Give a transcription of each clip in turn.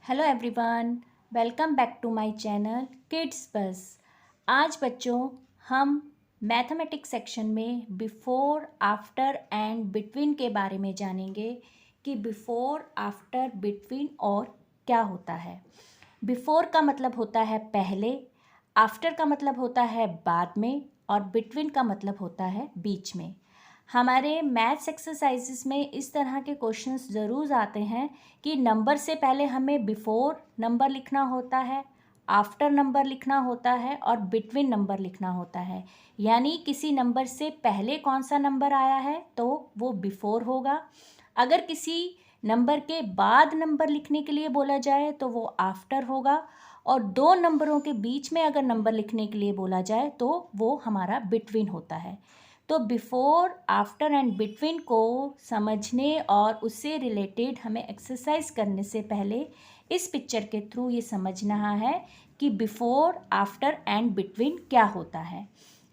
Hello everyone, welcome back to my channel kids bus. आज बच्चों हम मैथमेटिक्स सेक्शन में बिफोर, आफ्टर एंड बिटवीन के बारे में जानेंगे कि बिफोर, आफ्टर, बिटवीन और क्या होता है। बिफोर का मतलब होता है पहले, आफ्टर का मतलब होता है बाद में और बिटवीन का मतलब होता है बीच में। हमारे मैथ्स एक्सरसाइजेस में इस तरह के क्वेश्चंस ज़रूर आते हैं कि नंबर से पहले हमें बिफोर नंबर लिखना होता है, आफ्टर नंबर लिखना होता है और बिटवीन नंबर लिखना होता है। यानी किसी नंबर से पहले कौन सा नंबर आया है तो वो बिफोर होगा। अगर किसी नंबर के बाद नंबर लिखने के लिए बोला जाए तो वो आफ्टर होगा। और दो नंबरों के बीच में अगर नंबर लिखने के लिए बोला जाए तो वो हमारा बिटवीन होता है। तो बिफोर, आफ्टर एंड बिटवीन को समझने और उससे रिलेटेड हमें एक्सरसाइज करने से पहले इस पिक्चर के थ्रू ये समझना है कि बिफोर, आफ्टर एंड बिटवीन क्या होता है।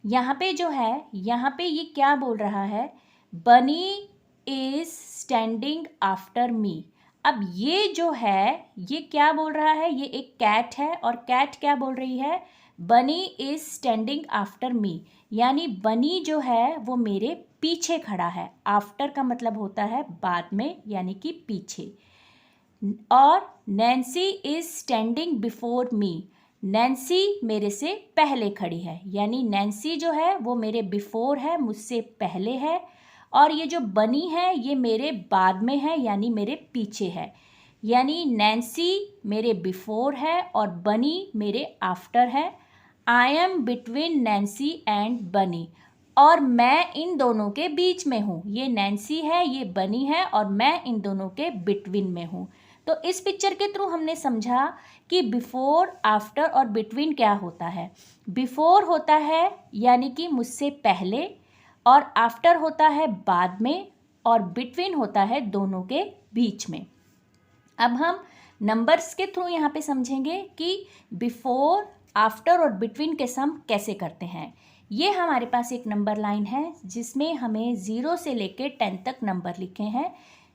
यहाँ पे जो है, यहाँ पे ये क्या बोल रहा है, बनी इज स्टैंडिंग आफ्टर मी। अब ये जो है ये क्या बोल रहा है, ये एक कैट है और कैट क्या बोल रही है, बनी इज स्टैंडिंग आफ्टर मी। यानी बनी जो है वो मेरे पीछे खड़ा है। आफ्टर का मतलब होता है बाद में, यानी कि पीछे। और Nancy is standing before me, Nancy मेरे से पहले खड़ी है। यानी नैन्सी जो है वो मेरे बिफोर है, मुझसे पहले है। और ये जो बनी है ये मेरे बाद में है, यानी मेरे पीछे है। यानी नैन्सी मेरे बिफोर है और बनी मेरे आफ्टर है। I am between Nancy and बनी, और मैं इन दोनों के बीच में हूँ। ये नैन्सी है, ये बनी है और मैं इन दोनों के बिटवीन में हूँ। तो इस पिक्चर के थ्रू हमने समझा कि बिफोर, आफ्टर और बिटवीन क्या होता है। बिफोर होता है यानी कि मुझसे पहले, और आफ्टर होता है बाद में, और बिटवीन होता है दोनों के बीच में। अब हम नंबर्स के थ्रू यहाँ पे समझेंगे कि बिफोर, आफ्टर और बिटवीन के सम कैसे करते हैं। ये हमारे पास एक नंबर लाइन है जिसमें हमें 0 से लेकर 10 तक नंबर लिखे हैं।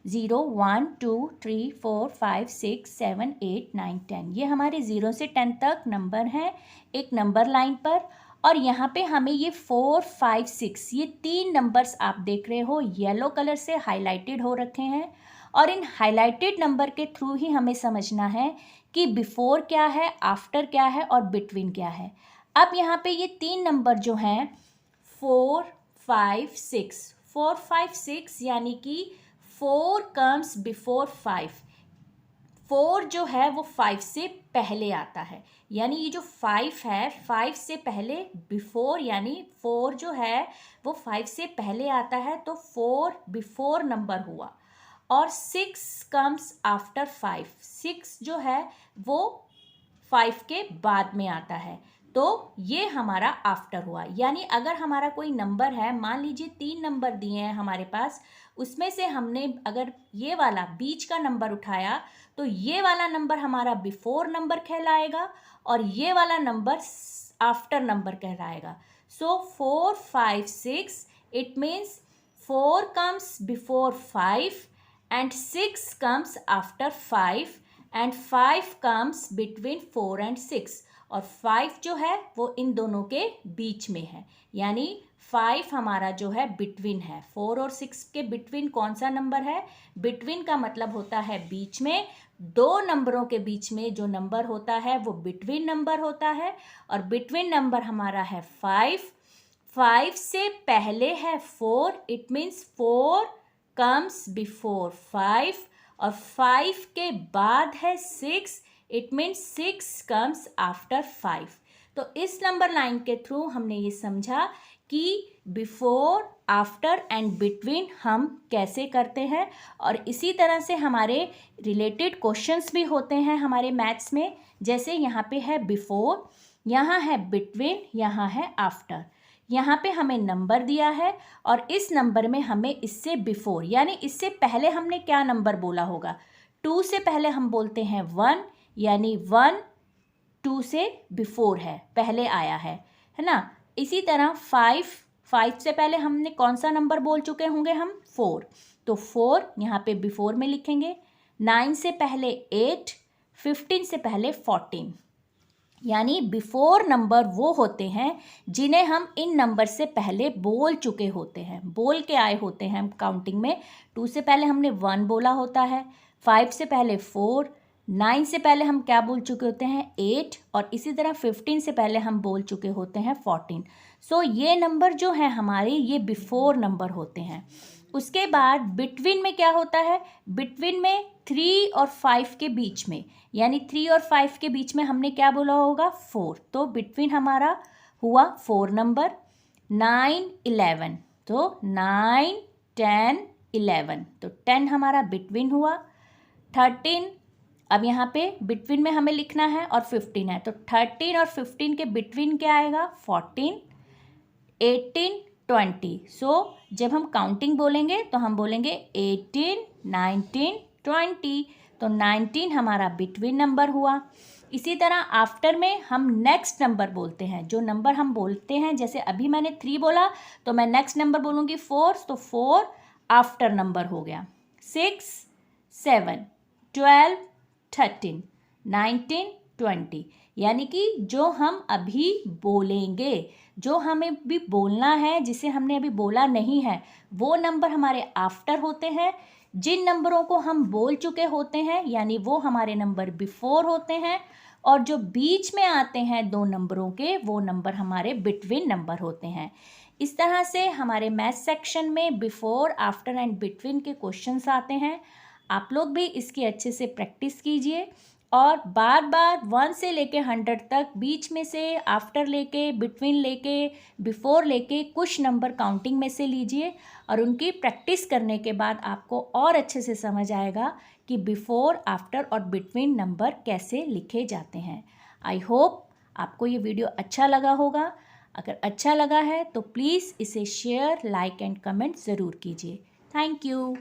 0, 1, 2, 3, 4, 5, 6, 7, 8, 9, 10, ये हमारे 0 से 10 तक नंबर हैं एक नंबर लाइन पर। और यहाँ पे हमें ये 4, 5, 6 ये 3 नंबर्स आप देख रहे हो येलो कलर से हाईलाइटेड हो रखे हैं। और इन हाईलाइटेड नंबर के थ्रू ही हमें समझना है कि बिफोर क्या है, आफ्टर क्या है और बिटवीन क्या है। अब यहाँ पे ये 3 नंबर जो हैं 4, 5, 6, 4, 5, 6, यानी कि 4 कम्स बिफोर 5। 4 जो है वो 5 से पहले आता है। यानी ये जो 5 है 5 से पहले, बिफोर यानी 4 जो है वो 5 से पहले आता है, तो 4 बिफोर नंबर हुआ। और 6 कम्स आफ्टर 5, 6 जो है वो 5 के बाद में आता है, तो ये हमारा आफ्टर हुआ। यानी अगर हमारा कोई नंबर है, मान लीजिए 3 नंबर दिए हैं हमारे पास, उसमें से हमने अगर ये वाला बीच का नंबर उठाया तो ये वाला नंबर हमारा बिफोर नंबर कहलाएगा और ये वाला नंबर आफ्टर नंबर कहलाएगा। सो 4, 5, 6, it means 4 comes before 5 and 6 comes after 5 and 5 comes between 4 and 6, और 5 जो है वो इन दोनों के बीच में है। यानी 5 हमारा जो है बिटवीन है। 4 और 6 के बिटवीन कौन सा नंबर है, बिटवीन का मतलब होता है बीच में। दो नंबरों के बीच में जो नंबर होता है वो बिटवीन नंबर होता है, और बिटवीन नंबर हमारा है 5। 5 से पहले है 4, इट मीन्स 4 कम्स बिफोर 5, और 5 के बाद है 6, इट मीन्स 6 कम्स आफ्टर 5। तो इस नंबर लाइन के थ्रू हमने ये समझा कि बिफोर, आफ्टर एंड बिटवीन हम कैसे करते हैं। और इसी तरह से हमारे रिलेटेड क्वेश्चंस भी होते हैं हमारे मैथ्स में। जैसे यहाँ पे है बिफोर, यहाँ है बिटवीन, यहाँ है आफ्टर। यहाँ पे हमें नंबर दिया है और इस नंबर में हमें इससे बिफोर यानी इससे पहले हमने क्या नंबर बोला होगा। 2 से पहले हम बोलते हैं 1, यानी 1 2 से बिफोर है, पहले आया है ना। इसी तरह 5 से पहले हमने कौन सा नंबर बोल चुके होंगे हम, 4, तो 4 यहाँ पे बिफोर में लिखेंगे। 9 से पहले 8, 15 से पहले 14, यानी बिफोर नंबर वो होते हैं जिन्हें हम इन नंबर से पहले बोल चुके होते हैं, बोल के आए होते हैं हम काउंटिंग में। 2 से पहले हमने 1 बोला होता है, 5 से पहले 4, 9 से पहले हम क्या बोल चुके होते हैं 8, और इसी तरह 15 से पहले हम बोल चुके होते हैं 14। सो ये नंबर जो है हमारे, ये बिफोर नंबर होते हैं। उसके बाद बिटवीन में क्या होता है, बिटवीन में 3 और 5 के बीच में, यानी 3 और 5 के बीच में हमने क्या बोला होगा 4, तो बिटवीन हमारा हुआ 4 नंबर। 9, 11, तो 9, 10, 11, तो 10 हमारा बिटवीन हुआ। 13, अब यहाँ पे बिटवीन में हमें लिखना है और 15 है, तो 13 और 15 के बिटवीन क्या आएगा 14, 18, 20। सो जब हम काउंटिंग बोलेंगे तो हम बोलेंगे 18, 19, 20, तो 19 हमारा बिटवीन नंबर हुआ। इसी तरह आफ्टर में हम नेक्स्ट नंबर बोलते हैं, जो नंबर हम बोलते हैं, जैसे अभी मैंने 3 बोला तो मैं नेक्स्ट नंबर बोलूँगी 4, तो 4 आफ्टर नंबर हो गया। 6, 7, 12, 13, 19, 20, यानी कि जो हम अभी बोलेंगे, जो हमें भी बोलना है, जिसे हमने अभी बोला नहीं है, वो नंबर हमारे आफ्टर होते हैं। जिन नंबरों को हम बोल चुके होते हैं यानी वो हमारे नंबर बिफोर होते हैं, और जो बीच में आते हैं 2 नंबरों के, वो नंबर हमारे बिटवीन नंबर होते हैं। इस तरह से हमारे मैथ सेक्शन में बिफोर, आफ्टर एंड बिटवीन के क्वेश्चंस आते हैं। आप लोग भी इसकी अच्छे से प्रैक्टिस कीजिए और बार बार 1 से लेके 100 तक, बीच में से आफ्टर लेके, बिटवीन लेके, बिफोर लेके कुछ नंबर काउंटिंग में से लीजिए, और उनकी प्रैक्टिस करने के बाद आपको और अच्छे से समझ आएगा कि बिफोर, आफ्टर और बिटवीन नंबर कैसे लिखे जाते हैं। आई होप आपको ये वीडियो अच्छा लगा होगा। अगर अच्छा लगा है तो प्लीज़ इसे शेयर, लाइक एंड कमेंट ज़रूर कीजिए। Thank you.